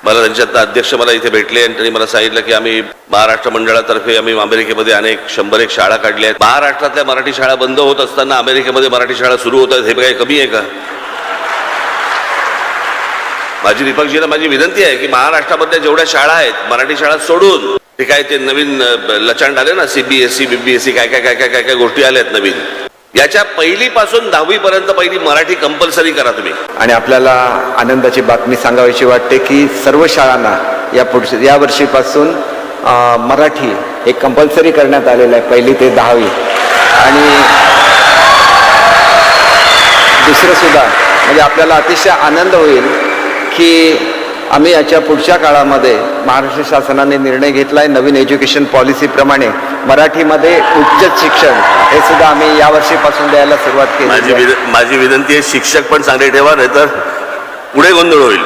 मला त्यांच्यात अध्यक्ष मला इथे भेटले आणि त्यांनी मला सांगितलं की आम्ही महाराष्ट्र मंडळातर्फे आम्ही अमेरिकेमध्ये अनेक 100 शाळा काढल्या आहेत. महाराष्ट्रातल्या मराठी शाळा बंद होत असताना अमेरिकेमध्ये मराठी शाळा सुरू होत आहेत, हे काही कमी आहे का? माझी दीपकजीला माझी विनंती आहे की महाराष्ट्रामधल्या जेवढ्या शाळा आहेत मराठी शाळा सोडून ते काय ते नवीन लचांड आले ना, CBSE BBSE काय काय काय काय काय काय गोष्टी आल्यात नवीन, याच्या पहिलीपासून 10वी पर्यंत पहिली मराठी कंपल्सरी करा तुम्ही. आणि आपल्याला आनंदाची बातमी सांगावीशी वाटते की सर्व शाळांना या वर्षीपासून मराठी हे कंपल्सरी करण्यात आलेलं आहे, 1ली ते 10वी. आणि दुसरं सुद्धा म्हणजे आपल्याला अतिशय आनंद होईल की आम्ही याच्या पुढच्या काळामध्ये महाराष्ट्र शासनाने निर्णय घेतला आहे, नवीन एज्युकेशन पॉलिसीप्रमाणे मराठीमध्ये उच्च शिक्षण हे सुद्धा आम्ही यावर्षीपासून द्यायला सुरुवात केली. माझी विनंती आहे शिक्षक पण चांगले ठेवा, नाही तर पुढे गोंधळ होईल.